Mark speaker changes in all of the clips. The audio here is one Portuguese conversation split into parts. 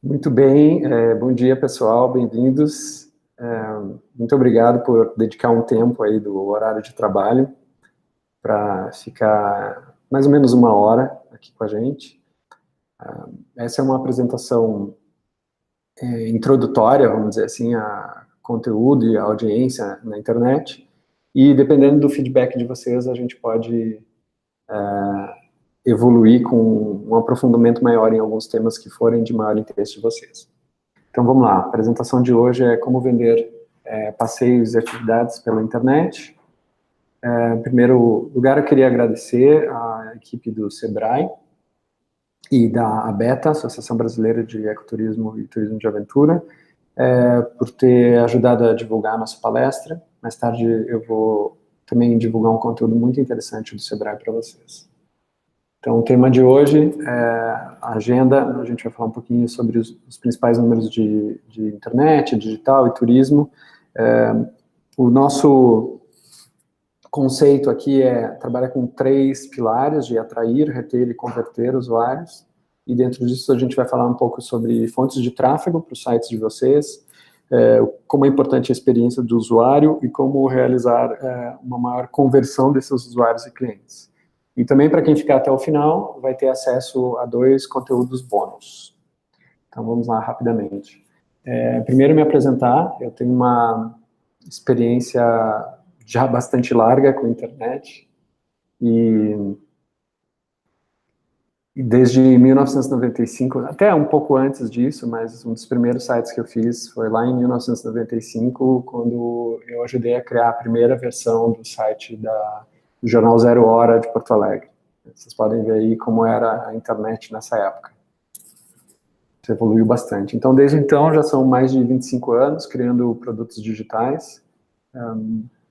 Speaker 1: Muito bem, bom dia pessoal, bem-vindos. Muito obrigado por dedicar um tempo aí do horário de trabalho para ficar mais ou menos uma hora aqui com a gente. Essa é uma apresentação introdutória, vamos dizer assim, a conteúdo e a audiência na internet, e dependendo do feedback de vocês, a gente pode evoluir com um aprofundamento maior em alguns temas que forem de maior interesse de vocês. Então vamos lá, a apresentação de hoje é como vender passeios e atividades pela internet. Em primeiro lugar, eu queria agradecer à equipe do Sebrae e da ABETA, Associação Brasileira de Ecoturismo e Turismo de Aventura, por ter ajudado a divulgar a nossa palestra. Mais tarde eu vou também divulgar um conteúdo muito interessante do Sebrae para vocês. Então, o tema de hoje é a agenda. A gente vai falar um pouquinho sobre os principais números de internet, digital e turismo. O nosso conceito aqui trabalha com 3 pilares de atrair, reter e converter usuários. E dentro disso a gente vai falar um pouco sobre fontes de tráfego para os sites de vocês, como é importante a experiência do usuário e como realizar uma maior conversão desses usuários e clientes. E também, para quem ficar até o final, vai ter acesso a 2 conteúdos bônus. Então, vamos lá rapidamente. Primeiro, me apresentar. Eu tenho uma experiência já bastante larga com a internet. E desde 1995, até um pouco antes disso, mas um dos primeiros sites que eu fiz foi lá em 1995, quando eu ajudei a criar a primeira versão do site do Jornal Zero Hora de Porto Alegre. Vocês podem ver aí como era a internet nessa época. Isso evoluiu bastante. Então, desde então, já são mais de 25 anos criando produtos digitais.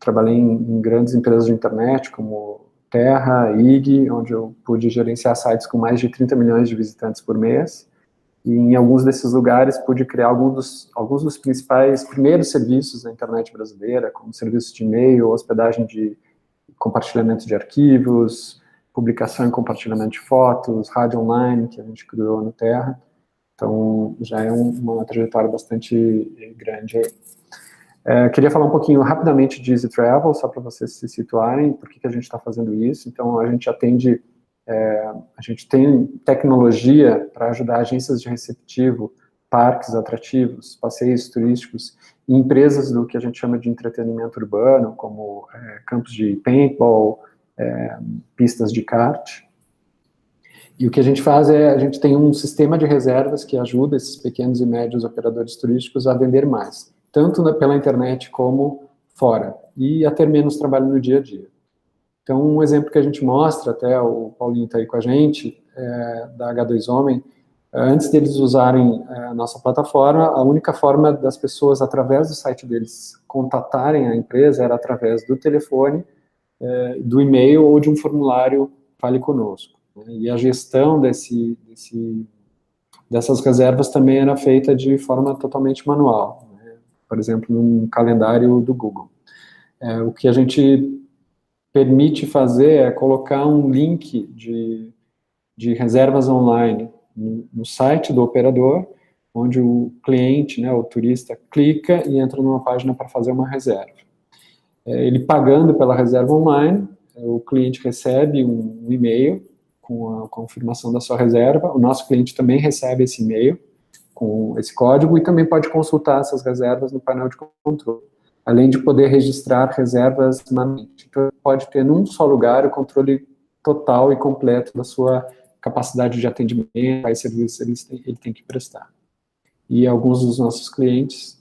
Speaker 1: Trabalhei em grandes empresas de internet, como Terra, IG, onde eu pude gerenciar sites com mais de 30 milhões de visitantes por mês. E em alguns desses lugares pude criar alguns dos principais primeiros serviços da internet brasileira, como serviços de e-mail, hospedagem de compartilhamento de arquivos, publicação e compartilhamento de fotos, rádio online, que a gente criou no Terra. Então, já é uma trajetória bastante grande aí. Queria falar um pouquinho rapidamente de Easy Travel, só para vocês se situarem, por que a gente está fazendo isso. Então, a gente a gente tem tecnologia para ajudar agências de receptivo, parques atrativos, passeios turísticos e empresas do que a gente chama de entretenimento urbano, como campos de paintball, pistas de kart. E o que a gente faz a gente tem um sistema de reservas que ajuda esses pequenos e médios operadores turísticos a vender mais, tanto pela internet como fora, e a ter menos trabalho no dia a dia. Então, um exemplo que a gente mostra, até o Paulinho está aí com a gente, da H2Homem, antes deles usarem a nossa plataforma, a única forma das pessoas, através do site deles, contatarem a empresa era através do telefone, do e-mail ou de um formulário Fale Conosco. E a gestão dessas reservas também era feita de forma totalmente manual, por exemplo, num calendário do Google. O que a gente permite fazer é colocar um link de reservas online no site do operador, onde o cliente, o turista, clica e entra numa página para fazer uma reserva. Ele pagando pela reserva online, o cliente recebe um e-mail com a confirmação da sua reserva, o nosso cliente também recebe esse e-mail com esse código e também pode consultar essas reservas no painel de controle, além de poder registrar reservas manualmente. Então, pode ter num só lugar o controle total e completo da sua capacidade de atendimento, quais serviços ele tem que prestar. E alguns dos nossos clientes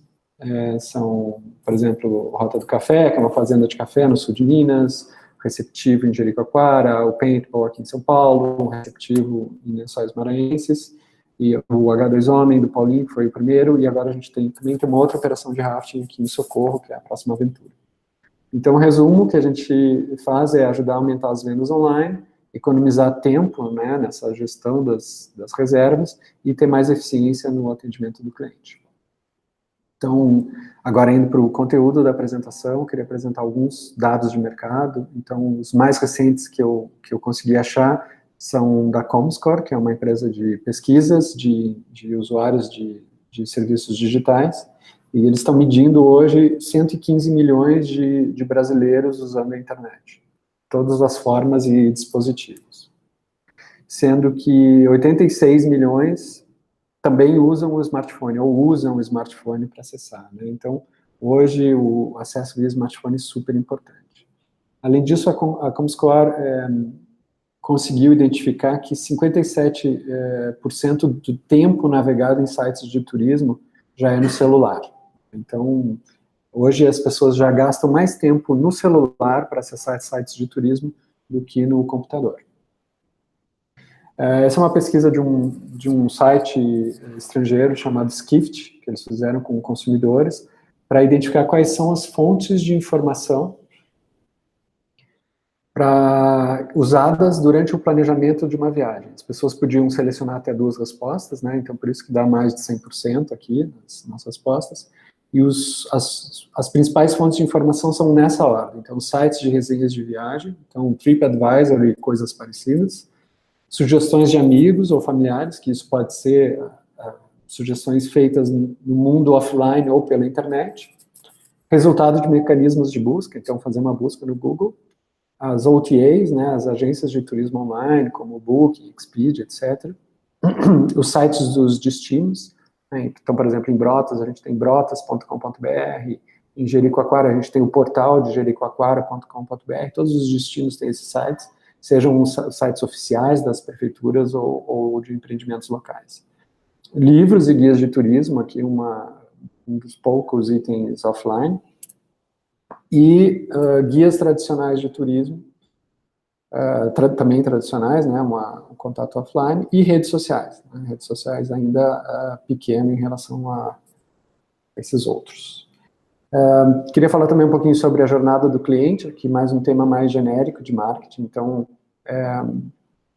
Speaker 1: são, por exemplo, Rota do Café, que é uma fazenda de café no sul de Minas, Receptivo em Jericoacoara, o Paintball aqui em São Paulo, o Receptivo em Lençóis Maranhenses, e o H2Homem do Paulinho, que foi o primeiro, e agora a gente também tem uma outra operação de rafting aqui em Socorro, que é a Próxima Aventura. Então, o resumo que a gente faz é ajudar a aumentar as vendas online, economizar tempo nessa gestão das reservas e ter mais eficiência no atendimento do cliente. Então, agora indo para o conteúdo da apresentação, eu queria apresentar alguns dados de mercado. Então, os mais recentes que eu consegui achar são da Comscore, que é uma empresa de pesquisas de usuários de serviços digitais, e eles estão medindo hoje 115 milhões de brasileiros usando a internet, todas as formas e dispositivos. Sendo que 86 milhões também usam o smartphone, ou usam o smartphone para acessar, né? Então, hoje, o acesso via smartphone é super importante. Além disso, a Comscore conseguiu identificar que 57% do tempo navegado em sites de turismo já é no celular. Então, hoje as pessoas já gastam mais tempo no celular para acessar sites de turismo do que no computador. Essa é uma pesquisa de um site estrangeiro chamado Skift, que eles fizeram com consumidores, para identificar quais são as fontes de informação usadas durante o planejamento de uma viagem. As pessoas podiam selecionar até 2 respostas, né? Então por isso que dá mais de 100% aqui nas respostas. E as principais fontes de informação são nessa ordem. Então, sites de resenhas de viagem, então TripAdvisor e coisas parecidas, sugestões de amigos ou familiares, que isso pode ser sugestões feitas no mundo offline ou pela internet, resultado de mecanismos de busca, então fazer uma busca no Google, as OTAs, né, as agências de turismo online, como Booking, Expedia, etc., os sites dos destinos, né, então, por exemplo, em Brotas, a gente tem brotas.com.br, em Jericoacoara a gente tem o portal de jericoacoara.com.br, todos os destinos têm esses sites, sejam sites oficiais das prefeituras ou de empreendimentos locais. Livros e guias de turismo, aqui um dos poucos itens offline, e guias tradicionais de turismo, também tradicionais, né, um contato offline, e redes sociais, né, redes sociais ainda pequeno em relação a esses outros. Queria falar também um pouquinho sobre a jornada do cliente, aqui mais um tema mais genérico de marketing. Então,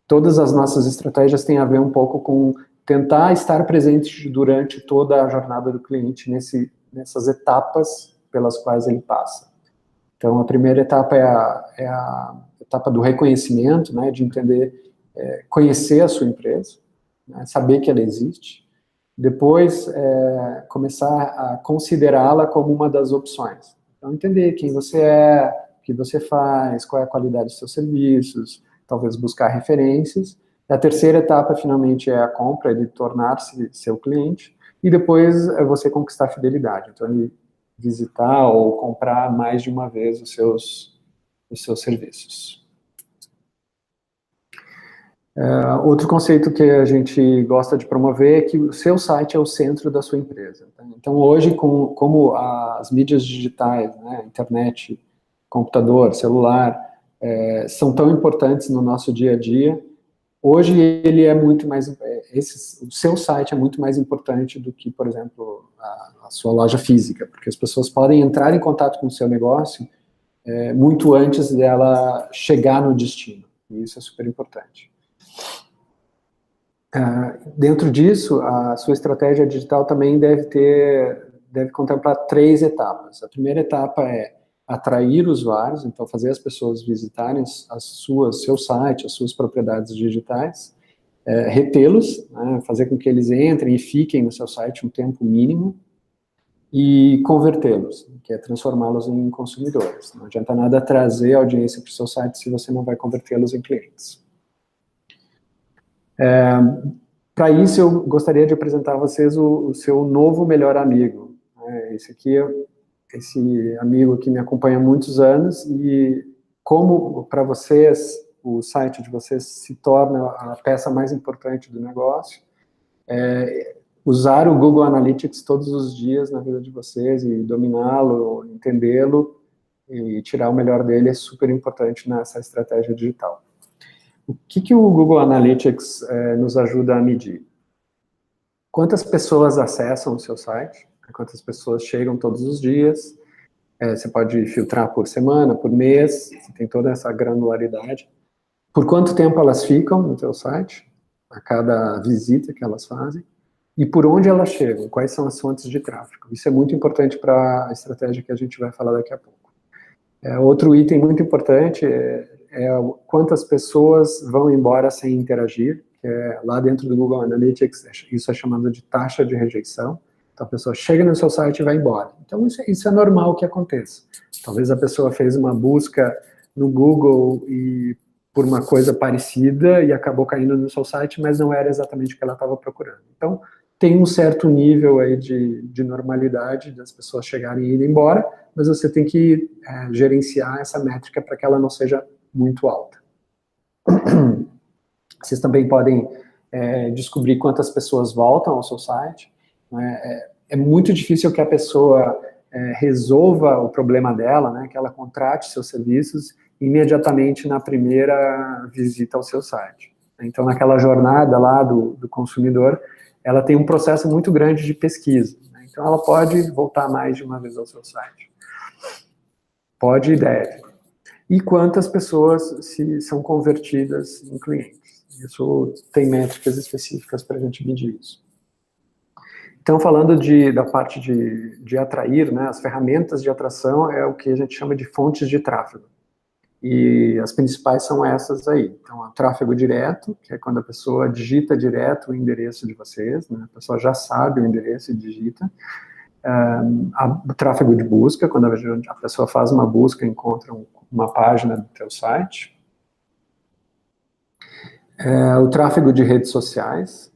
Speaker 1: todas as nossas estratégias têm a ver um pouco com tentar estar presente durante toda a jornada do cliente nessas etapas pelas quais ele passa. Então, a primeira etapa é a etapa do reconhecimento, né, de entender, conhecer a sua empresa, né, saber que ela existe. Depois, começar a considerá-la como uma das opções. Então, entender quem você é, o que você faz, qual é a qualidade dos seus serviços, talvez buscar referências. A terceira etapa, finalmente, é a compra, ele tornar-se seu cliente. E depois, é você conquistar a fidelidade. Então, ele visitar ou comprar mais de uma vez os seus serviços. Outro conceito que a gente gosta de promover é que o seu site é o centro da sua empresa. Então, hoje, como as mídias digitais, né, internet, computador, celular, são tão importantes no nosso dia a dia, hoje ele é muito mais, o seu site é muito mais importante do que, por exemplo, a sua loja física, porque as pessoas podem entrar em contato com o seu negócio muito antes dela chegar no destino, e isso é super importante. Dentro disso, a sua estratégia digital também deve contemplar 3 etapas. A primeira etapa é atrair usuários, então fazer as pessoas visitarem seu site, as suas propriedades digitais, retê-los, né, fazer com que eles entrem e fiquem no seu site um tempo mínimo, e convertê-los, que é transformá-los em consumidores. Não adianta nada trazer audiência para o seu site se você não vai convertê-los em clientes. Para isso, eu gostaria de apresentar a vocês o seu novo melhor amigo. Esse aqui esse amigo que me acompanha há muitos anos, e como para vocês o site de vocês se torna a peça mais importante do negócio, usar o Google Analytics todos os dias na vida de vocês e dominá-lo, entendê-lo e tirar o melhor dele é super importante nessa estratégia digital. O que o Google Analytics nos ajuda a medir? Quantas pessoas acessam o seu site? Quantas pessoas chegam todos os dias? Você pode filtrar por semana, por mês, você tem toda essa granularidade. Por quanto tempo elas ficam no seu site, a cada visita que elas fazem, e por onde elas chegam, quais são as fontes de tráfego. Isso é muito importante para a estratégia que a gente vai falar daqui a pouco. Outro item muito importante é quantas pessoas vão embora sem interagir, que é, lá dentro do Google Analytics, isso é chamado de taxa de rejeição. Então, a pessoa chega no seu site e vai embora. Então, isso é normal que aconteça. Talvez a pessoa fez uma busca no Google e por uma coisa parecida e acabou caindo no seu site, mas não era exatamente o que ela estava procurando. Então, tem um certo nível aí de normalidade das pessoas chegarem e irem embora, mas você tem que gerenciar essa métrica para que ela não seja muito alta. Vocês também podem descobrir quantas pessoas voltam ao seu site. É muito difícil que a pessoa resolva o problema dela, né, que ela contrate seus serviços imediatamente na primeira visita ao seu site. Então, naquela jornada lá do consumidor, ela tem um processo muito grande de pesquisa. Né? Então, ela pode voltar mais de uma vez ao seu site. Pode e deve. E quantas pessoas são convertidas em clientes. Isso tem métricas específicas para a gente medir isso. Então, falando da parte de atrair, né, as ferramentas de atração é o que a gente chama de fontes de tráfego. E as principais são essas aí. Então, o tráfego direto, que é quando a pessoa digita direto o endereço de vocês, né, a pessoa já sabe o endereço e digita. O tráfego de busca, quando a pessoa faz uma busca e encontra uma página do teu site. O tráfego de redes sociais.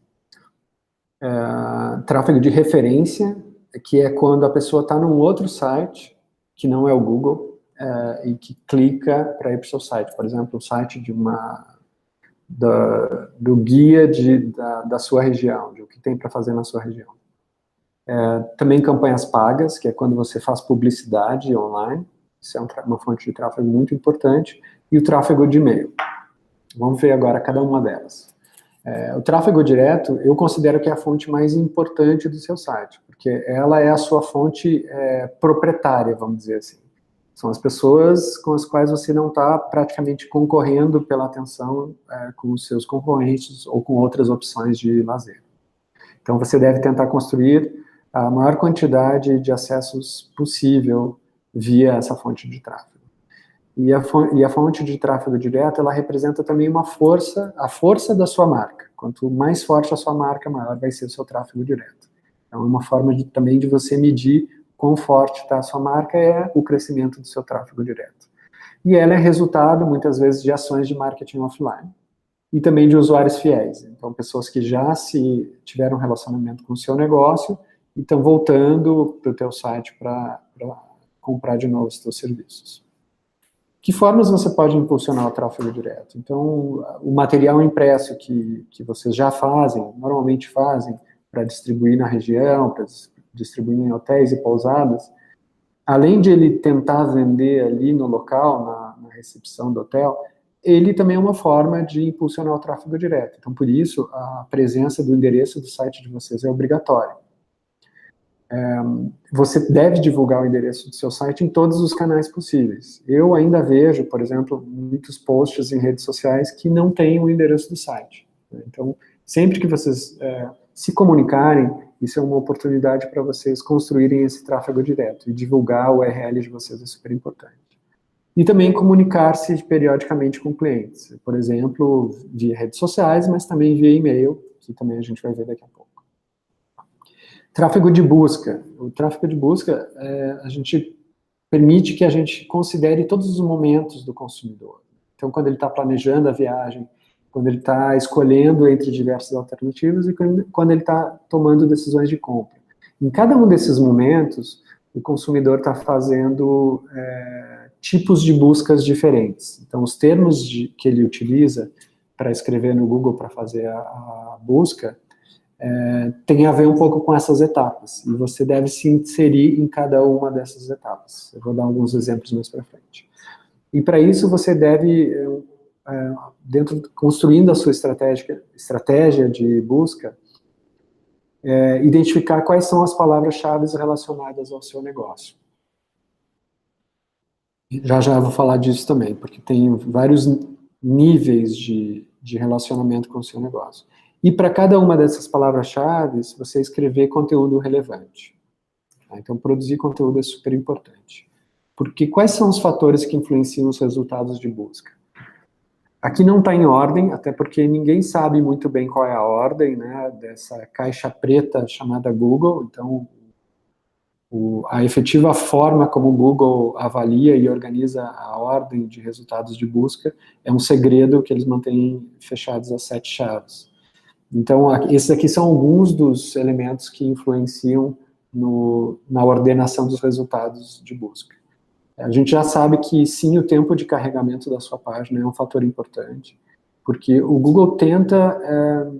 Speaker 1: Tráfego de referência, que é quando a pessoa está num outro site, que não é o Google, e que clica para ir para o seu site. Por exemplo, o site do guia da sua região, de o que tem para fazer na sua região. Também campanhas pagas, que é quando você faz publicidade online, isso é uma fonte de tráfego muito importante, e o tráfego de e-mail. Vamos ver agora cada uma delas. O tráfego direto, eu considero que é a fonte mais importante do seu site, porque ela é a sua fonte proprietária, vamos dizer assim. São as pessoas com as quais você não está praticamente concorrendo pela atenção com os seus concorrentes ou com outras opções de lazer. Então, você deve tentar construir a maior quantidade de acessos possível via essa fonte de tráfego. E a fonte de tráfego direto, ela representa também a força da sua marca. Quanto mais forte a sua marca, maior vai ser o seu tráfego direto. Então, é uma forma também de você medir quão forte está a sua marca, é o crescimento do seu tráfego direto. E ela é resultado, muitas vezes, de ações de marketing offline. E também de usuários fiéis. Então, pessoas que já tiveram um relacionamento com o seu negócio e estão voltando para o teu site para comprar de novo os teus serviços. Que formas você pode impulsionar o tráfego direto? Então, o material impresso que vocês já fazem, normalmente fazem, para distribuir na região, para distribuir em hotéis e pousadas, além de ele tentar vender ali no local, na recepção do hotel, ele também é uma forma de impulsionar o tráfego direto. Então, por isso, a presença do endereço do site de vocês é obrigatória. Você deve divulgar o endereço do seu site em todos os canais possíveis. Eu ainda vejo, por exemplo, muitos posts em redes sociais que não têm o endereço do site. Então, sempre que vocês se comunicarem, isso é uma oportunidade para vocês construírem esse tráfego direto. E divulgar o URL de vocês é super importante. E também comunicar-se periodicamente com clientes. Por exemplo, via redes sociais, mas também via e-mail, que também a gente vai ver daqui a pouco. Tráfego de busca. O tráfego de busca, a gente permite que a gente considere todos os momentos do consumidor. Então, quando ele está planejando a viagem, quando ele está escolhendo entre diversas alternativas e quando ele está tomando decisões de compra. Em cada um desses momentos, o consumidor está fazendo tipos de buscas diferentes. Então, os termos que ele utiliza para escrever no Google, para fazer a busca, tem a ver um pouco com essas etapas, e você deve se inserir em cada uma dessas etapas. Eu vou dar alguns exemplos mais para frente. E para isso você deve, construindo a sua estratégia de busca, identificar quais são as palavras-chave relacionadas ao seu negócio. Já vou falar disso também, porque tem vários níveis de relacionamento com o seu negócio. E para cada uma dessas palavras-chave, você escrever conteúdo relevante. Então, produzir conteúdo é super importante. Porque quais são os fatores que influenciam os resultados de busca? Aqui não está em ordem, até porque ninguém sabe muito bem qual é a ordem, né, dessa caixa preta chamada Google. Então, a efetiva forma como o Google avalia e organiza a ordem de resultados de busca é um segredo que eles mantêm fechados a 7 chaves. Então, esses aqui são alguns dos elementos que influenciam na ordenação dos resultados de busca. A gente já sabe que, sim, o tempo de carregamento da sua página é um fator importante, porque o Google tenta,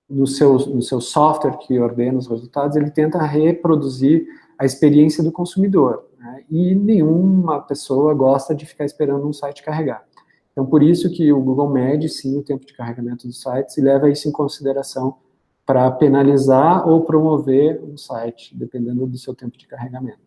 Speaker 1: no seu software que ordena os resultados, ele tenta reproduzir a experiência do consumidor, né? E nenhuma pessoa gosta de ficar esperando um site carregar. Então, por isso que o Google mede, sim, o tempo de carregamento dos sites e leva isso em consideração para penalizar ou promover um site, dependendo do seu tempo de carregamento.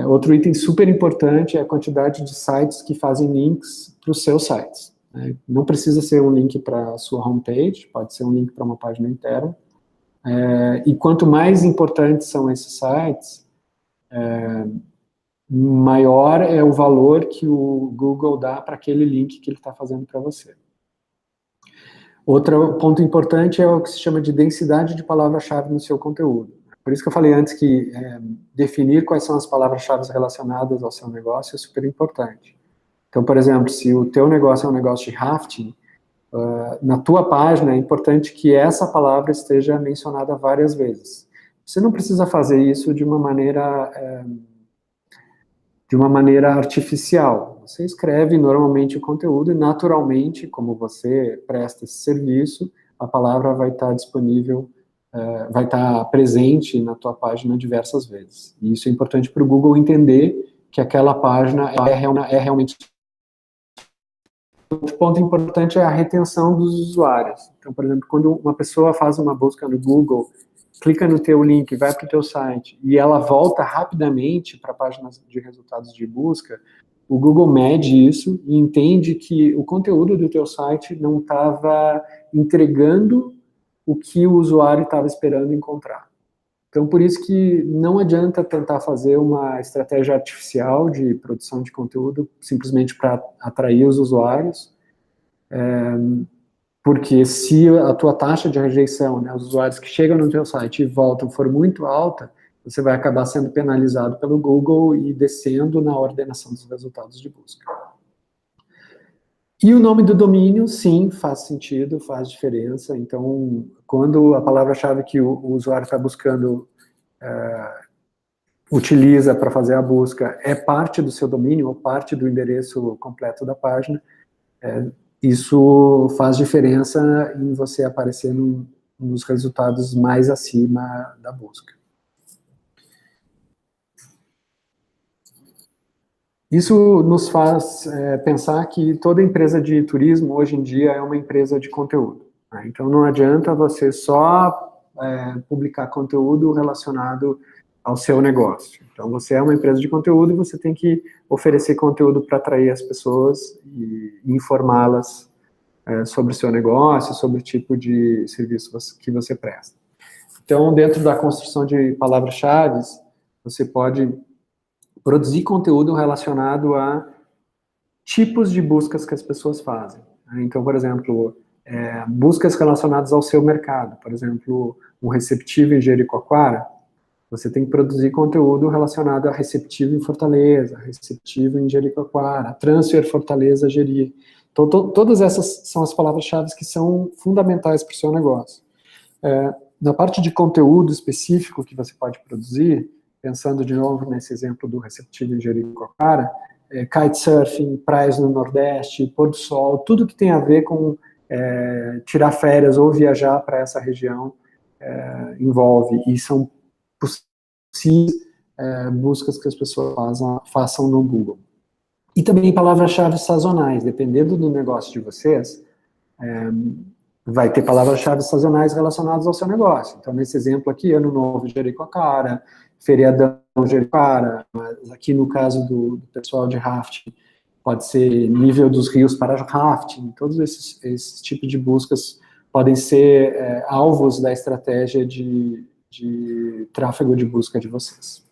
Speaker 1: Outro item super importante é a quantidade de sites que fazem links para os seus sites, né? Não precisa ser um link para a sua homepage, pode ser um link para uma página interna. E quanto mais importantes são esses sites, maior é o valor que o Google dá para aquele link que ele está fazendo para você. Outro ponto importante é o que se chama de densidade de palavra-chave no seu conteúdo. Por isso que eu falei antes que definir quais são as palavras-chave relacionadas ao seu negócio é super importante. Então, por exemplo, se o teu negócio é um negócio de rafting, na tua página é importante que essa palavra esteja mencionada várias vezes. Você não precisa fazer isso de uma maneira artificial. Você escreve normalmente o conteúdo e, naturalmente, como você presta esse serviço, a palavra vai estar disponível, vai estar presente na tua página diversas vezes. E isso é importante para o Google entender que aquela página é realmente... Outro ponto importante é a retenção dos usuários. Então, por exemplo, quando uma pessoa faz uma busca no Google, clica no teu link, vai para o teu site, e ela volta rapidamente para a página de resultados de busca, o Google mede isso e entende que o conteúdo do teu site não estava entregando o que o usuário estava esperando encontrar. Então, por isso que não adianta tentar fazer uma estratégia artificial de produção de conteúdo simplesmente para atrair os usuários, porque se a tua taxa de rejeição, né, os usuários que chegam no teu site e voltam, for muito alta, você vai acabar sendo penalizado pelo Google e descendo na ordenação dos resultados de busca. E o nome do domínio, sim, faz sentido, faz diferença. Então, quando a palavra-chave que o usuário está buscando utiliza para fazer a busca é parte do seu domínio ou parte do endereço completo da página, isso faz diferença em você aparecer nos resultados mais acima da busca. Isso nos faz pensar que toda empresa de turismo, hoje em dia, é uma empresa de conteúdo, né? Então, não adianta você só publicar conteúdo relacionado ao seu negócio. Então, você é uma empresa de conteúdo e você tem que oferecer conteúdo para atrair as pessoas e informá-las sobre o seu negócio, sobre o tipo de serviço que você presta. Então, dentro da construção de palavras-chave, você pode produzir conteúdo relacionado a tipos de buscas que as pessoas fazem. Então, por exemplo, buscas relacionadas ao seu mercado. Por exemplo, um receptivo em Jericoacoara, você tem que produzir conteúdo relacionado a receptivo em Fortaleza, receptivo em Jericoacoara, transfer Fortaleza Jeri. Então, todas essas são as palavras-chave que são fundamentais para o seu negócio. Na parte de conteúdo específico que você pode produzir, pensando de novo nesse exemplo do receptivo em Jericoacoara, kitesurfing, praias no Nordeste, pôr do sol, tudo que tem a ver com tirar férias ou viajar para essa região envolve, e são possíveis buscas que as pessoas façam no Google. E também palavras-chave sazonais, dependendo do negócio de vocês, vai ter palavras-chave sazonais relacionadas ao seu negócio. Então, nesse exemplo aqui, Ano Novo Jericoacoara, Feriadão Jericoacoara, mas aqui no caso do pessoal de rafting, pode ser nível dos rios para rafting, todos esses tipos de buscas podem ser alvos da estratégia de tráfego de busca de vocês.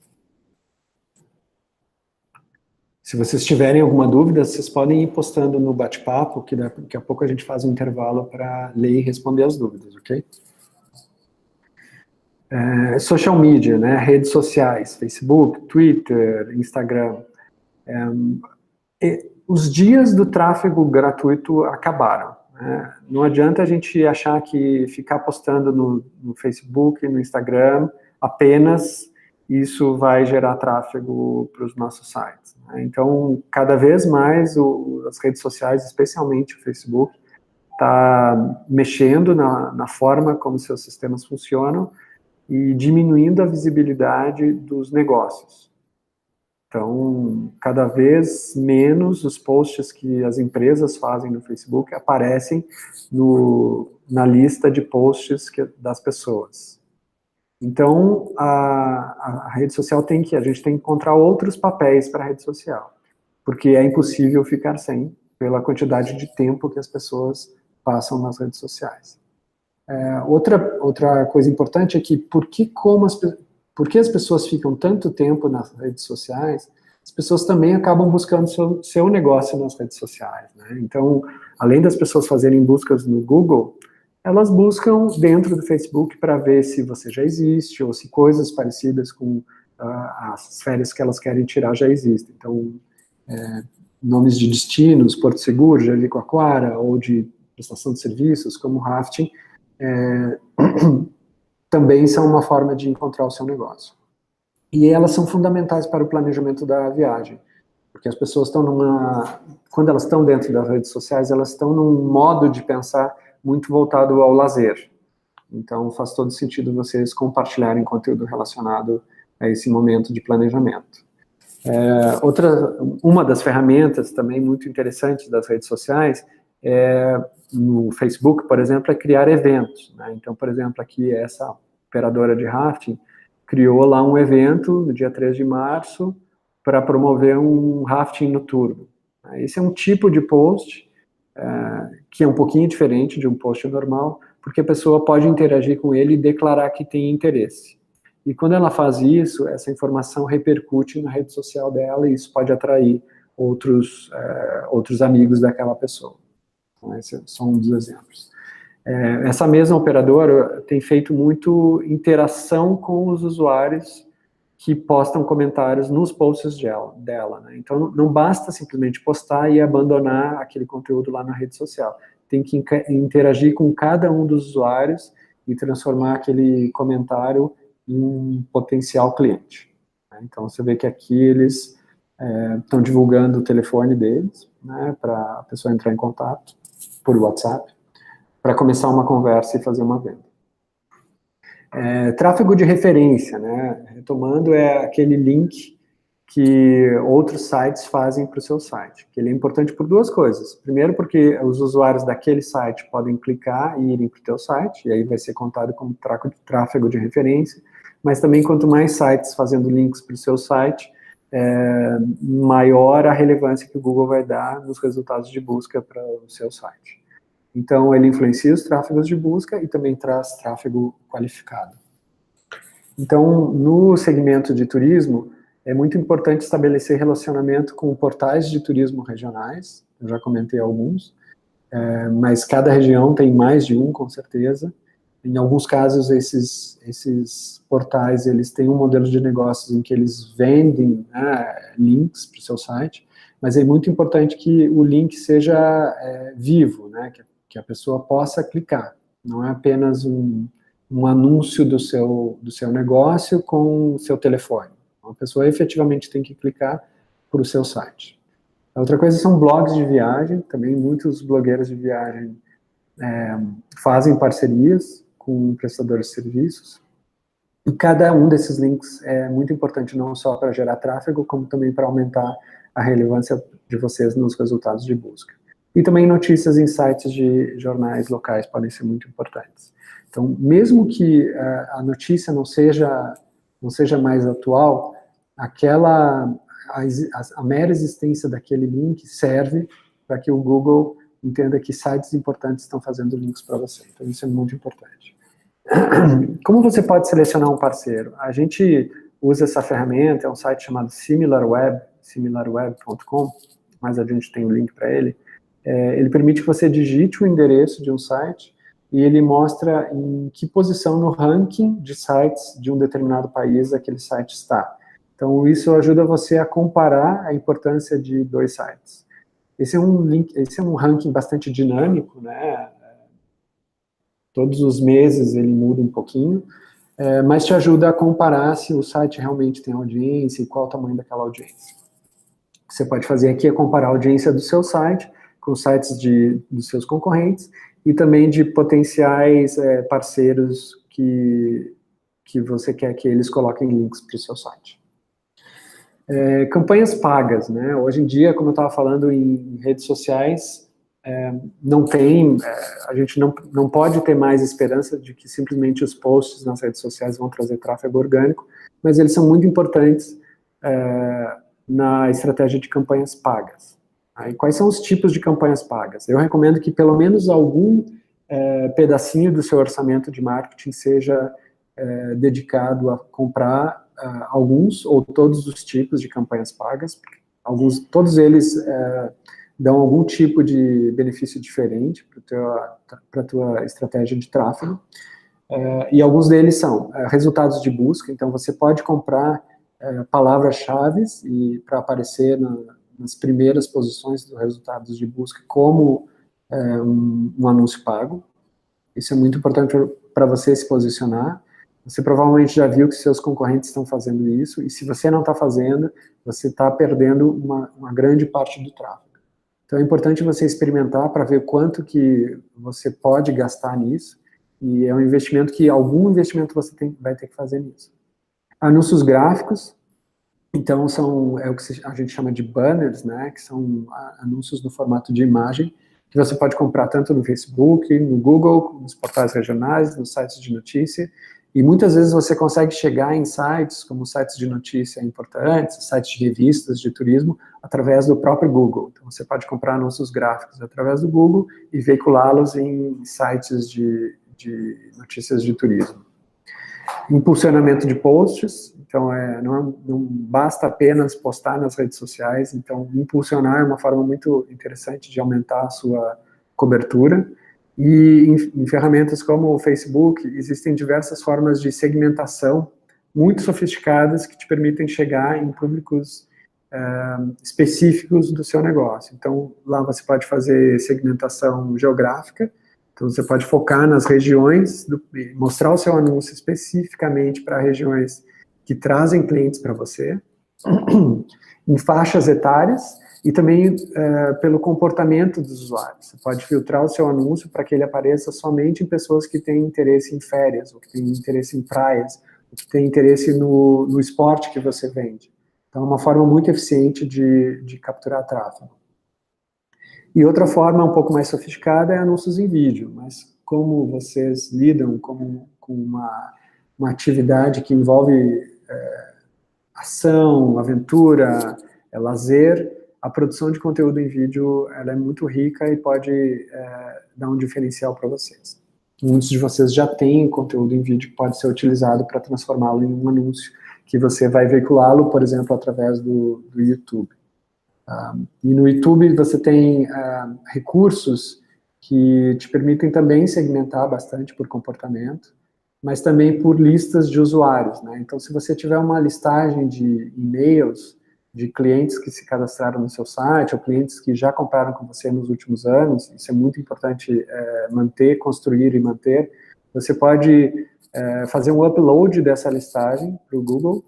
Speaker 1: Se vocês tiverem alguma dúvida, vocês podem ir postando no bate-papo, que daqui a pouco a gente faz um intervalo para ler e responder as dúvidas, ok? Social media, né? Redes sociais, Facebook, Twitter, Instagram. Os dias do tráfego gratuito acabaram. Né? Não adianta a gente achar que ficar postando no Facebook, no Instagram, apenas isso vai gerar tráfego para os nossos sites. Né? Então, cada vez mais as redes sociais, especialmente o Facebook, está mexendo na forma como seus sistemas funcionam e diminuindo a visibilidade dos negócios. Então, cada vez menos os posts que as empresas fazem no Facebook aparecem na lista de posts das pessoas. Então, a rede social a gente tem que encontrar outros papéis para a rede social, porque é impossível ficar sem, pela quantidade de tempo que as pessoas passam nas redes sociais. Outra coisa importante é que por que as pessoas ficam tanto tempo nas redes sociais, as pessoas também acabam buscando seu negócio nas redes sociais. Né? Então, além das pessoas fazerem buscas no Google, elas buscam dentro do Facebook para ver se você já existe, ou se coisas parecidas com as férias que elas querem tirar já existem. Então, nomes de destinos, Porto Seguro, Jericoacoara, ou de prestação de serviços, como rafting, também são uma forma de encontrar o seu negócio. E elas são fundamentais para o planejamento da viagem, porque as pessoas quando elas estão dentro das redes sociais, elas estão num modo de pensar muito voltado ao lazer. Então, faz todo sentido vocês compartilharem conteúdo relacionado a esse momento de planejamento. Uma das ferramentas também muito interessantes das redes sociais no Facebook, por exemplo, é criar eventos. Né? Então, por exemplo, aqui essa operadora de rafting criou lá um evento no dia 3 de março para promover um rafting noturno. Esse é um tipo de post que é um pouquinho diferente de um post normal, porque a pessoa pode interagir com ele e declarar que tem interesse. E quando ela faz isso, essa informação repercute na rede social dela e isso pode atrair outros amigos daquela pessoa. Então, esse é só um dos exemplos. Essa mesma operadora tem feito muito interação com os usuários que postam comentários nos posts dela. Né? Então, não basta simplesmente postar e abandonar aquele conteúdo lá na rede social. Tem que interagir com cada um dos usuários e transformar aquele comentário em um potencial cliente. Né? Então, você vê que aqui eles estão divulgando o telefone deles, né, para a pessoa entrar em contato por WhatsApp, para começar uma conversa e fazer uma venda. Tráfego de referência, né? Retomando, é aquele link que outros sites fazem para o seu site. Que ele é importante por duas coisas. Primeiro, porque os usuários daquele site podem clicar e irem para o teu site, e aí vai ser contado como tráfego de referência. Mas também, quanto mais sites fazendo links para o seu site, maior a relevância que o Google vai dar nos resultados de busca para o seu site. Então, ele influencia os tráfegos de busca e também traz tráfego qualificado. Então, no segmento de turismo, é muito importante estabelecer relacionamento com portais de turismo regionais, eu já comentei alguns, mas cada região tem mais de um, com certeza. Em alguns casos, esses portais, eles têm um modelo de negócios em que eles vendem links para o seu site, mas é muito importante que o link seja vivo, né, que a pessoa possa clicar. Não é apenas um anúncio do seu negócio com o seu telefone. A pessoa efetivamente tem que clicar para o seu site. A outra coisa são blogs de viagem. Também muitos blogueiros de viagem fazem parcerias com prestadores de serviços. E cada um desses links é muito importante, não só para gerar tráfego, como também para aumentar a relevância de vocês nos resultados de busca. E também notícias em sites de jornais locais podem ser muito importantes. Então, mesmo que a notícia não seja mais atual, a mera existência daquele link serve para que o Google entenda que sites importantes estão fazendo links para você. Então, isso é muito importante. Como você pode selecionar um parceiro? A gente usa essa ferramenta, é um site chamado SimilarWeb, similarweb.com, mas a gente tem o link para ele. Ele permite que você digite o endereço de um site e ele mostra em que posição no ranking de sites de um determinado país aquele site está. Então, isso ajuda você a comparar a importância de 2 sites. Esse é um ranking bastante dinâmico, né? Todos os meses ele muda um pouquinho, mas te ajuda a comparar se o site realmente tem audiência e qual o tamanho daquela audiência. O que você pode fazer aqui é comparar a audiência do seu site com os sites dos seus concorrentes e também de potenciais parceiros que você quer que eles coloquem links para o seu site. Campanhas pagas, né? Hoje em dia, como eu estava falando em redes sociais, a gente não pode ter mais esperança de que simplesmente os posts nas redes sociais vão trazer tráfego orgânico, mas eles são muito importantes na estratégia de campanhas pagas. E quais são os tipos de campanhas pagas? Eu recomendo que pelo menos algum pedacinho do seu orçamento de marketing seja dedicado a comprar alguns ou todos os tipos de campanhas pagas. Todos eles dão algum tipo de benefício diferente para a tua estratégia de tráfego. E alguns deles são resultados de busca, então você pode comprar palavras-chave para aparecer nas primeiras posições dos resultados de busca como um anúncio pago. Isso é muito importante para você se posicionar. Você provavelmente já viu que seus concorrentes estão fazendo isso, e se você não está fazendo, você está perdendo uma grande parte do tráfego. Então é importante você experimentar para ver quanto que você pode gastar nisso, e é um investimento que algum investimento você vai ter que fazer nisso. Anúncios gráficos, então é o que a gente chama de banners, né, que são anúncios no formato de imagem, que você pode comprar tanto no Facebook, no Google, nos portais regionais, nos sites de notícia, e muitas vezes você consegue chegar em sites, como sites de notícia importantes, sites de revistas de turismo, através do próprio Google. Então você pode comprar anúncios gráficos através do Google e veiculá-los em sites de notícias de turismo. Impulsionamento de posts, então não basta apenas postar nas redes sociais, então impulsionar é uma forma muito interessante de aumentar a sua cobertura. E em ferramentas como o Facebook, existem diversas formas de segmentação muito sofisticadas que te permitem chegar em públicos específicos do seu negócio. Então, lá você pode fazer segmentação geográfica, então você pode focar nas regiões, mostrar o seu anúncio especificamente para regiões que trazem clientes para você, em faixas etárias, e também pelo comportamento dos usuários. Você pode filtrar o seu anúncio para que ele apareça somente em pessoas que têm interesse em férias, ou que têm interesse em praias, ou que têm interesse no esporte que você vende. Então, é uma forma muito eficiente de capturar tráfego. E outra forma um pouco mais sofisticada é anúncios em vídeo, mas como vocês lidam com uma atividade que envolve ação, aventura, lazer, a produção de conteúdo em vídeo ela é muito rica e pode dar um diferencial para vocês. Muitos de vocês já têm conteúdo em vídeo que pode ser utilizado para transformá-lo em um anúncio, que você vai veiculá-lo, por exemplo, através do YouTube. E no YouTube você tem recursos que te permitem também segmentar bastante por comportamento, mas também por listas de usuários, né? Então, se você tiver uma listagem de e-mails de clientes que se cadastraram no seu site, ou clientes que já compraram com você nos últimos anos, isso é muito importante manter, construir e manter, você pode fazer um upload dessa listagem para o Google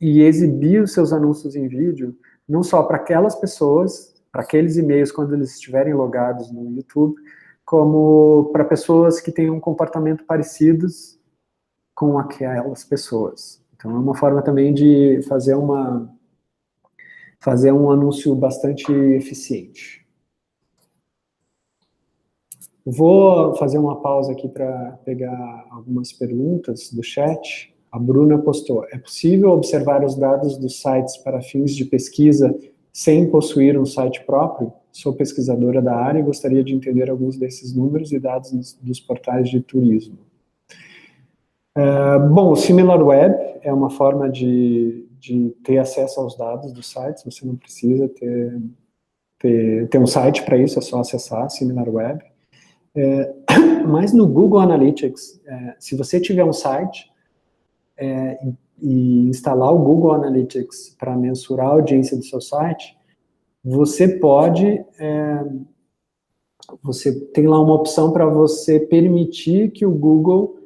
Speaker 1: e exibir os seus anúncios em vídeo, não só para aquelas pessoas, para aqueles e-mails quando eles estiverem logados no YouTube, como para pessoas que tenham um comportamento parecidos com aquelas pessoas. Então, é uma forma também de fazer um anúncio bastante eficiente. Vou fazer uma pausa aqui para pegar algumas perguntas do chat. A Bruna postou: é possível observar os dados dos sites para fins de pesquisa sem possuir um site próprio? Sou pesquisadora da área e gostaria de entender alguns desses números e dados dos portais de turismo. Bom, o SimilarWeb é uma forma de de ter acesso aos dados dos sites, você não precisa ter um site para isso, é só acessar SimilarWeb. Mas no Google Analytics, se você tiver um site e instalar o Google Analytics para mensurar a audiência do seu site, você pode, você tem lá uma opção para você permitir que o Google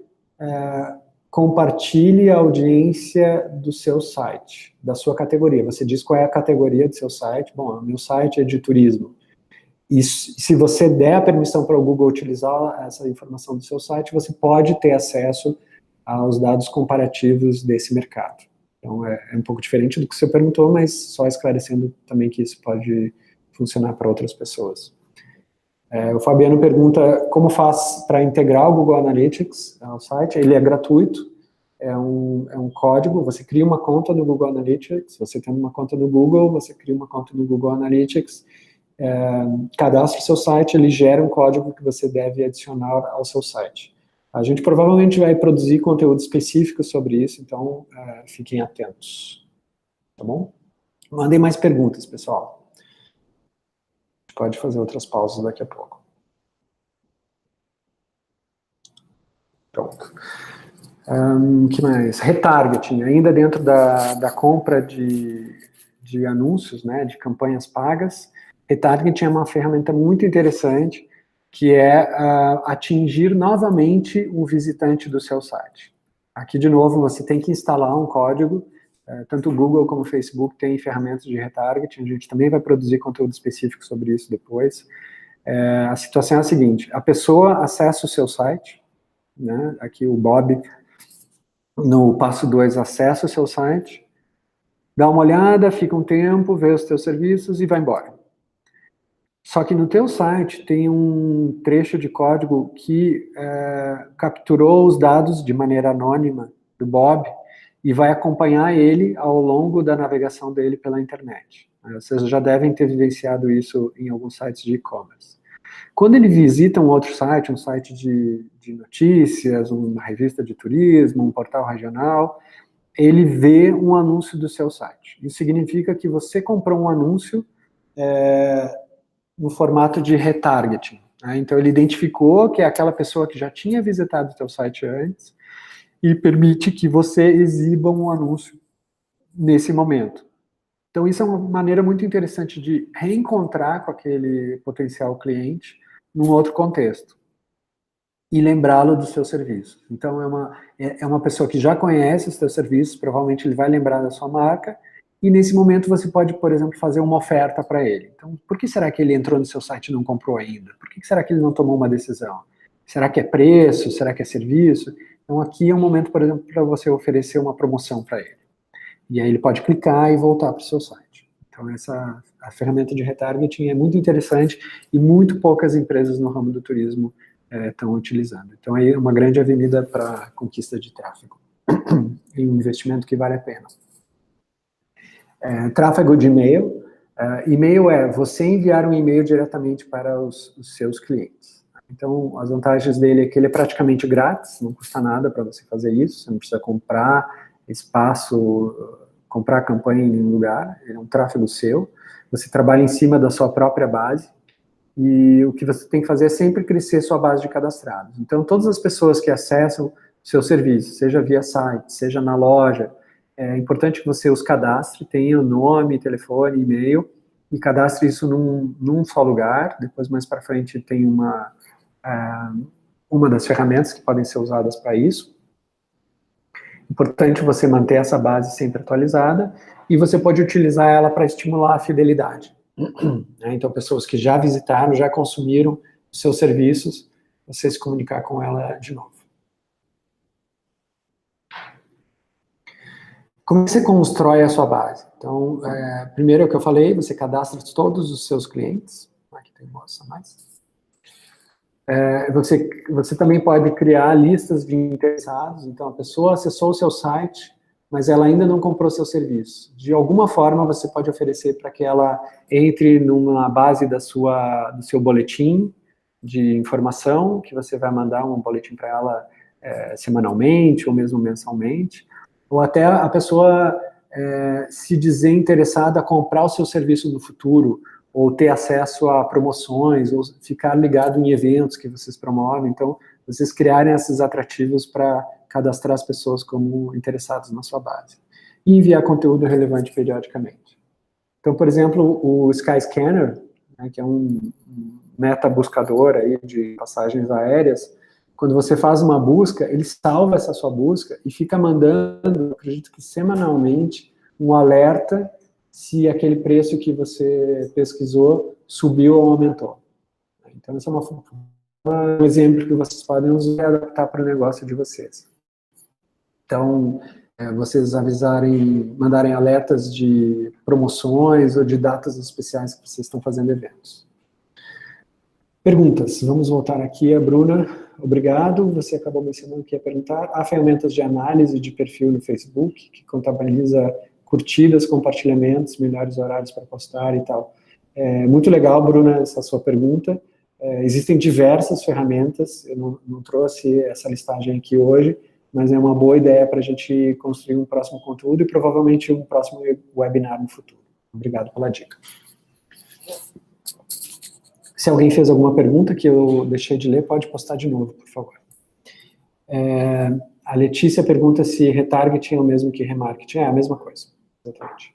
Speaker 1: compartilhe a audiência do seu site, da sua categoria. Você diz qual é a categoria do seu site. Bom, meu site é de turismo. E se você der a permissão para o Google utilizar essa informação do seu site, você pode ter acesso aos dados comparativos desse mercado. Então, é um pouco diferente do que você perguntou, mas só esclarecendo também que isso pode funcionar para outras pessoas. O Fabiano pergunta como faz para integrar o Google Analytics ao site. Ele é gratuito, é um código, você cria uma conta no Google Analytics, você tem uma conta no Google, você cria uma conta no Google Analytics, cadastra o seu site, ele gera um código que você deve adicionar ao seu site. A gente provavelmente vai produzir conteúdo específico sobre isso, então fiquem atentos, tá bom? Mandem mais perguntas, pessoal. A gente pode fazer outras pausas daqui a pouco. Pronto. Que mais? Retargeting, ainda dentro da compra de anúncios, né, de campanhas pagas. Retargeting é uma ferramenta muito interessante, que é atingir novamente um visitante do seu site. Aqui, de novo, você tem que instalar um código, tanto o Google como o Facebook tem ferramentas de retargeting, a gente também vai produzir conteúdo específico sobre isso depois. A situação é a seguinte, a pessoa acessa o seu site, né, aqui o Bob, no passo 2, acessa o seu site, dá uma olhada, fica um tempo, vê os teus serviços e vai embora. Só que no teu site tem um trecho de código que capturou os dados de maneira anônima do Bob e vai acompanhar ele ao longo da navegação dele pela internet. Vocês já devem ter vivenciado isso em alguns sites de e-commerce. Quando ele visita um outro site, um site de notícias, uma revista de turismo, um portal regional, ele vê um anúncio do seu site. Isso significa que você comprou um anúncio no formato de retargeting. Né? Então, ele identificou que é aquela pessoa que já tinha visitado o teu site antes e permite que você exiba um anúncio nesse momento. Então, isso é uma maneira muito interessante de reencontrar com aquele potencial cliente num outro contexto e lembrá-lo do seu serviço. Então, é uma pessoa que já conhece os seus serviços, provavelmente ele vai lembrar da sua marca, e nesse momento você pode, por exemplo, fazer uma oferta para ele. Então, por que será que ele entrou no seu site e não comprou ainda? Por que será que ele não tomou uma decisão? Será que é preço? Será que é serviço? Então, aqui é um momento, por exemplo, para você oferecer uma promoção para ele. E aí ele pode clicar e voltar para o seu site. Então, a ferramenta de retargeting é muito interessante e muito poucas empresas no ramo do turismo estão utilizando. Então, aí é uma grande avenida para conquista de tráfego. E um investimento que vale a pena. Tráfego de e-mail. E-mail é você enviar um e-mail diretamente para os seus clientes. Então, as vantagens dele é que ele é praticamente grátis, não custa nada para você fazer isso, você não precisa comprar espaço, comprar campanha em nenhum lugar, ele é um tráfego seu, você trabalha em cima da sua própria base, e o que você tem que fazer é sempre crescer sua base de cadastrados. Então, todas as pessoas que acessam o seu serviço, seja via site, seja na loja, é importante que você os cadastre, tenha o nome, telefone, e-mail, e cadastre isso num só lugar. Depois, mais para frente, tem uma das ferramentas que podem ser usadas para isso. Importante você manter essa base sempre atualizada, e você pode utilizar ela para estimular a fidelidade. Então, pessoas que já visitaram, já consumiram os seus serviços, você se comunicar com ela de novo. Como você constrói a sua base? Então, primeiro é o que eu falei, você cadastra todos os seus clientes. Aqui tem mostra mais. Você também pode criar listas de interessados. Então, a pessoa acessou o seu site, mas ela ainda não comprou seu serviço. De alguma forma, você pode oferecer para que ela entre numa base do seu boletim de informação, que você vai mandar um boletim para ela semanalmente ou mesmo mensalmente. Ou até a pessoa se dizer interessado a comprar o seu serviço no futuro, ou ter acesso a promoções, ou ficar ligado em eventos que vocês promovem. Então, vocês criarem esses atrativos para cadastrar as pessoas como interessados na sua base. E enviar conteúdo relevante periodicamente. Então, por exemplo, o Skyscanner, né, que é um meta-buscador aí de passagens aéreas, quando você faz uma busca, ele salva essa sua busca e fica mandando, acredito que semanalmente, um alerta se aquele preço que você pesquisou subiu ou aumentou. Então, esse é um exemplo que vocês podem usar e adaptar para o negócio de vocês. Então, vocês mandarem alertas de promoções ou de datas especiais que vocês estão fazendo eventos. Perguntas. Vamos voltar aqui. A Bruna, obrigado. Você acabou mencionando que ia perguntar. Há ferramentas de análise de perfil no Facebook, que contabiliza curtidas, compartilhamentos, melhores horários para postar e tal. Muito legal, Bruna, essa sua pergunta. Existem diversas ferramentas, eu não trouxe essa listagem aqui hoje, mas é uma boa ideia para a gente construir um próximo conteúdo e provavelmente um próximo webinar no futuro. Obrigado pela dica. Se alguém fez alguma pergunta que eu deixei de ler, pode postar de novo, por favor. A Letícia pergunta se retargeting é o mesmo que remarketing. É a mesma coisa, exatamente.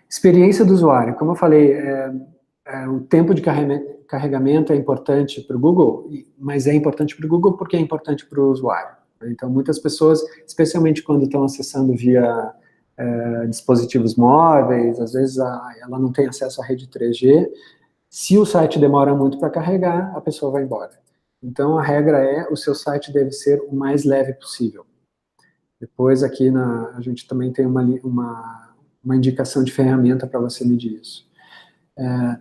Speaker 1: Experiência do usuário. Como eu falei, o tempo de carregamento é importante para o Google, mas é importante para o Google porque é importante para o usuário. Então, muitas pessoas, especialmente quando estão acessando via dispositivos móveis, às vezes ela não tem acesso à rede 3G, se o site demora muito para carregar, a pessoa vai embora. Então, a regra o seu site deve ser o mais leve possível. Depois, aqui a gente também tem uma indicação de ferramenta para você medir isso.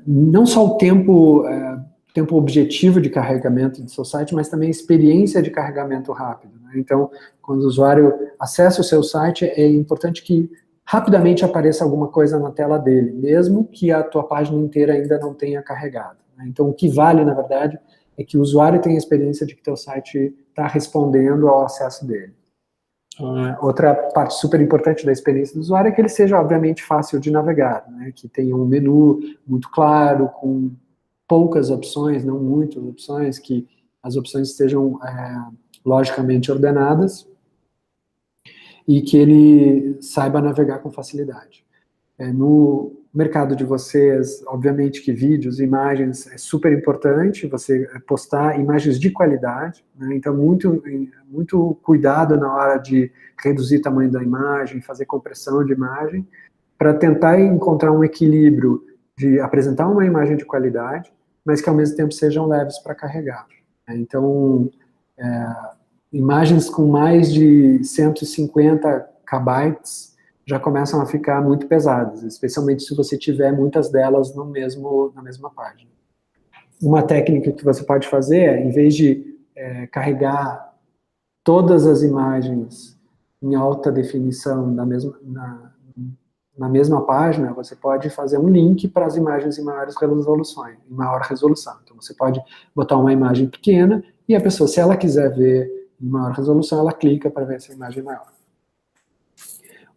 Speaker 1: Não só o tempo objetivo de carregamento do seu site, mas também a experiência de carregamento rápido, né? Então, quando o usuário acessa o seu site, é importante que rapidamente apareça alguma coisa na tela dele, mesmo que a tua página inteira ainda não tenha carregado, né? Então, o que vale, na verdade, é que o usuário tenha a experiência de que teu site está respondendo ao acesso dele. Outra parte super importante da experiência do usuário é que ele seja, obviamente, fácil de navegar, né? Que tenha um menu muito claro, com poucas opções, não muitas opções, que as opções estejam logicamente ordenadas e que ele saiba navegar com facilidade. No mercado de vocês, obviamente que vídeos, imagens é super importante, você postar imagens de qualidade, né? Então muito cuidado na hora de reduzir o tamanho da imagem, fazer compressão de imagem, para tentar encontrar um equilíbrio de apresentar uma imagem de qualidade, mas que ao mesmo tempo sejam leves para carregar, né? Então, imagens com mais de 150 KB já começam a ficar muito pesadas, especialmente se você tiver muitas delas na mesma página. Uma técnica que você pode fazer em vez de carregar todas as imagens em alta definição na mesma página, você pode fazer um link para as imagens em maior resolução. Então, você pode botar uma imagem pequena e a pessoa, se ela quiser ver em maior resolução, ela clica para ver essa imagem maior.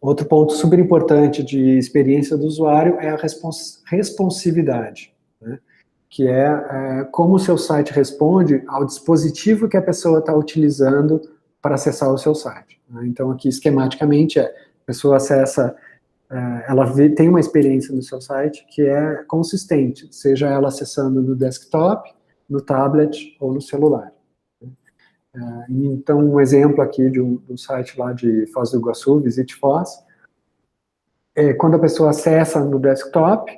Speaker 1: Outro ponto super importante de experiência do usuário é a responsividade, né? Que é como o seu site responde ao dispositivo que a pessoa está utilizando para acessar o seu site, né? Então, aqui, esquematicamente, a pessoa acessa, ela tem uma experiência no seu site que é consistente, seja ela acessando no desktop, no tablet ou no celular. Então, um exemplo aqui de um site lá de Foz do Iguaçu, Visite Foz, quando a pessoa acessa no desktop,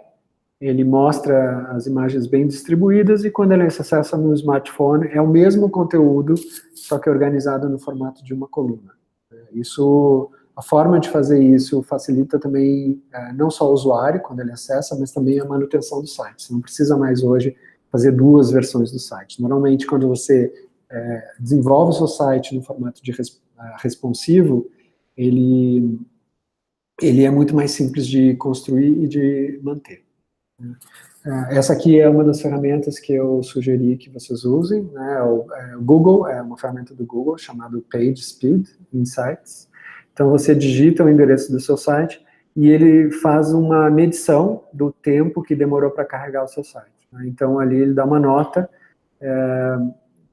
Speaker 1: ele mostra as imagens bem distribuídas, e quando ele acessa no smartphone, é o mesmo conteúdo, só que organizado no formato de uma coluna. A forma de fazer isso facilita também, não só o usuário, quando ele acessa, mas também a manutenção do site. Você não precisa mais hoje fazer duas versões do site. Normalmente, quando você desenvolve o seu site no formato de responsivo, ele é muito mais simples de construir e de manter. Essa aqui é uma das ferramentas que eu sugeri que vocês usem, né? O Google, é uma ferramenta do Google chamada PageSpeed Insights, Então, você digita o endereço do seu site e ele faz uma medição do tempo que demorou para carregar o seu site. Então, ali ele dá uma nota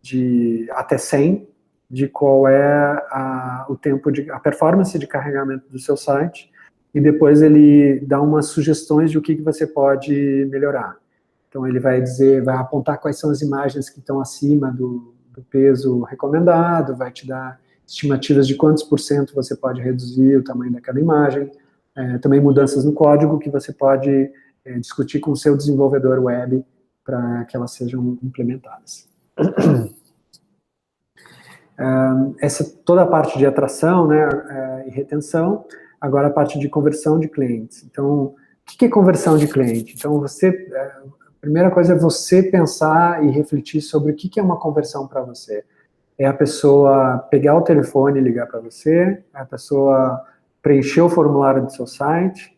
Speaker 1: de até 100 de qual é o tempo a performance de carregamento do seu site, e depois ele dá umas sugestões de o que você pode melhorar. Então ele vai apontar quais são as imagens que estão acima do peso recomendado, vai te dar estimativas de quantos % você pode reduzir o tamanho daquela imagem, também mudanças no código que você pode discutir com o seu desenvolvedor web para que elas sejam implementadas. Toda a parte de atração, né, e retenção. Agora a parte de conversão de clientes. Então, o que é conversão de cliente? Então, a primeira coisa é você pensar e refletir sobre o que é uma conversão para você. É a pessoa pegar o telefone e ligar para você, é a pessoa preencher o formulário do seu site,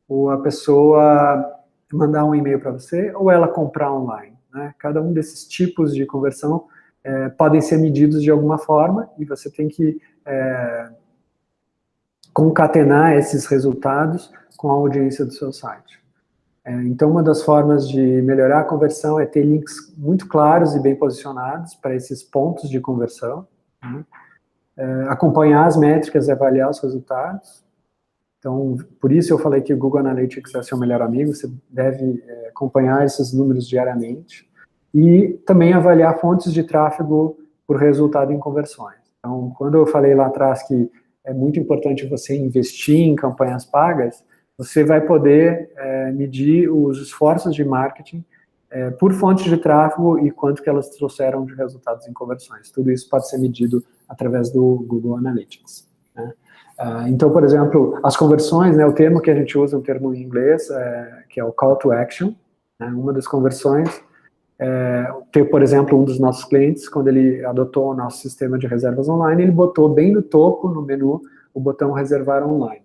Speaker 1: ou a pessoa mandar um e-mail para você, ou ela comprar online, né? Cada um desses tipos de conversão podem ser medidos de alguma forma, e você tem que concatenar esses resultados com a audiência do seu site. Então, uma das formas de melhorar a conversão é ter links muito claros e bem posicionados para esses pontos de conversão, né? Acompanhar as métricas e avaliar os resultados. Então, por isso eu falei que o Google Analytics é seu melhor amigo, você deve acompanhar esses números diariamente, e também avaliar fontes de tráfego por resultado em conversões. Então, quando eu falei lá atrás que é muito importante você investir em campanhas pagas, você vai poder medir os esforços de marketing por fontes de tráfego e quanto que elas trouxeram de resultados em conversões. Tudo isso pode ser medido através do Google Analytics, né? Então, por exemplo, as conversões, né, o termo que a gente usa, um termo em inglês, que é o Call to Action, né? Uma das conversões por exemplo, um dos nossos clientes, quando ele adotou o nosso sistema de reservas online, ele botou bem no topo, no menu, o botão reservar online.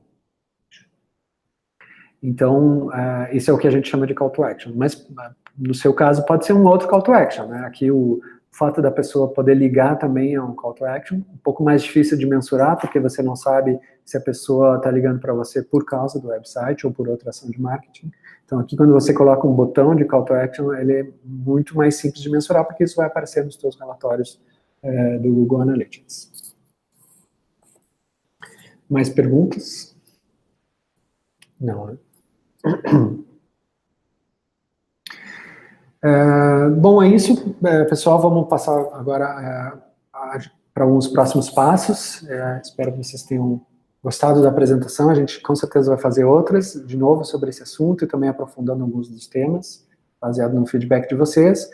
Speaker 1: Então, isso é o que a gente chama de call to action. Mas, no seu caso, pode ser um outro call to action, né? Aqui, o fato da pessoa poder ligar também é um call to action, um pouco mais difícil de mensurar, porque você não sabe se a pessoa está ligando para você por causa do website ou por outra ação de marketing. Então, aqui, quando você coloca um botão de call to action, ele é muito mais simples de mensurar, porque isso vai aparecer nos seus relatórios do Google Analytics. Mais perguntas? Não, né? Bom, é isso, pessoal. Vamos passar agora para alguns próximos passos. Espero que vocês tenham gostado da apresentação. A gente com certeza vai fazer outras, de novo, sobre esse assunto e também aprofundando alguns dos temas, baseado no feedback de vocês.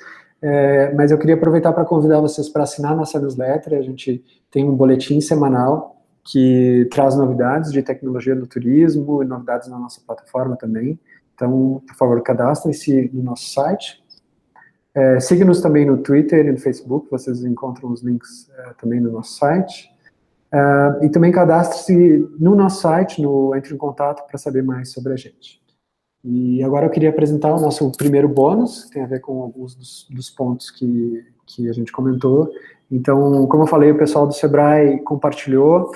Speaker 1: Mas eu queria aproveitar para convidar vocês para assinar nossa newsletter. A gente tem um boletim semanal que traz novidades de tecnologia do turismo e novidades na nossa plataforma também. Então, por favor, cadastrem-se no nosso site. Siga-nos também no Twitter e no Facebook, vocês encontram os links também no nosso site. E também cadastre-se no nosso site, entre em contato para saber mais sobre a gente. E agora eu queria apresentar o nosso primeiro bônus, que tem a ver com alguns dos pontos que a gente comentou. Então, como eu falei, o pessoal do Sebrae compartilhou,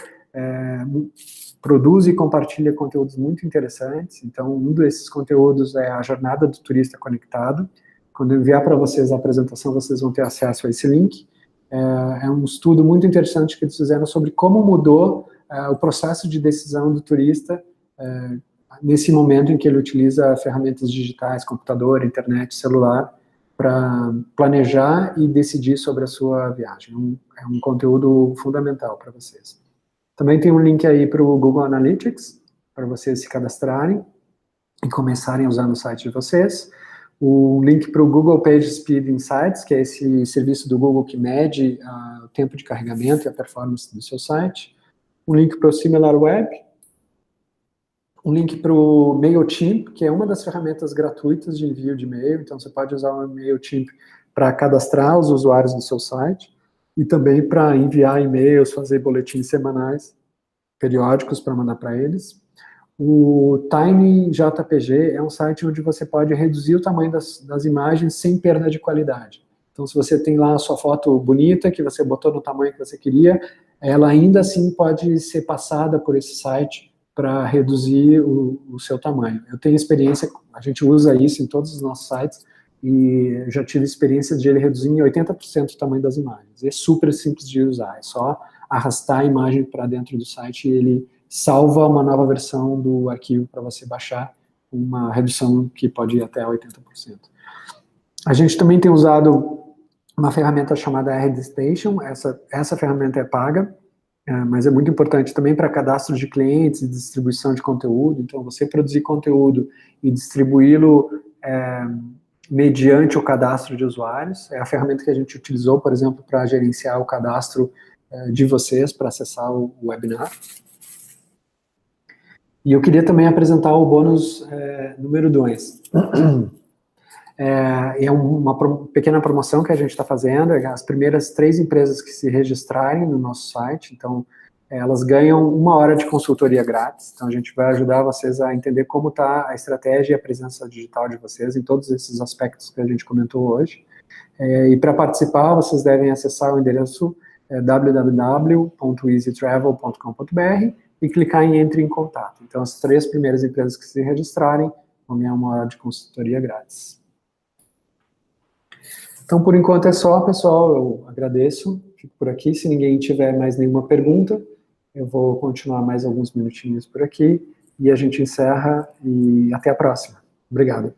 Speaker 1: produz e compartilha conteúdos muito interessantes. Então, um desses conteúdos é a Jornada do Turista Conectado. Quando eu enviar para vocês a apresentação, vocês vão ter acesso a esse link. É um estudo muito interessante que eles fizeram sobre como mudou o processo de decisão do turista nesse momento em que ele utiliza ferramentas digitais, computador, internet, celular, para planejar e decidir sobre a sua viagem. É um conteúdo fundamental para vocês. Também tem um link aí para o Google Analytics, para vocês se cadastrarem e começarem a usar no site de vocês. O link para o Google PageSpeed Insights, que é esse serviço do Google que mede o tempo de carregamento e a performance do seu site. Um link para o SimilarWeb. Um link para o MailChimp, que é uma das ferramentas gratuitas de envio de e-mail. Então, você pode usar o MailChimp para cadastrar os usuários do seu site e também para enviar e-mails, fazer boletins semanais, periódicos para mandar para eles. O TinyJPG é um site onde você pode reduzir o tamanho das imagens sem perda de qualidade. Então, se você tem lá a sua foto bonita, que você botou no tamanho que você queria, ela ainda assim pode ser passada por esse site para reduzir o seu tamanho. Eu tenho experiência, a gente usa isso em todos os nossos sites, e já tive experiência de ele reduzir em 80% o tamanho das imagens. É super simples de usar, é só arrastar a imagem para dentro do site e ele salva uma nova versão do arquivo para você baixar, uma redução que pode ir até 80%. A gente também tem usado uma ferramenta chamada RDStation, essa ferramenta é paga, mas é muito importante também para cadastro de clientes e distribuição de conteúdo. Então, você produzir conteúdo e distribuí-lo mediante o cadastro de usuários. É a ferramenta que a gente utilizou, por exemplo, para gerenciar o cadastro de vocês para acessar o webinar. E eu queria também apresentar o bônus número 2. É uma pequena promoção que a gente está fazendo. As primeiras 3 empresas que se registrarem no nosso site, então, elas ganham 1 hora de consultoria grátis. Então, a gente vai ajudar vocês a entender como está a estratégia e a presença digital de vocês em todos esses aspectos que a gente comentou hoje. E para participar, vocês devem acessar o endereço www.easytravel.com.br e clicar em Entre em Contato. Então, as 3 primeiras empresas que se registrarem vão ganhar 1 hora de consultoria grátis. Então, por enquanto é só, pessoal. Eu agradeço, fico por aqui. Se ninguém tiver mais nenhuma pergunta, eu vou continuar mais alguns minutinhos por aqui e a gente encerra e até a próxima. Obrigado.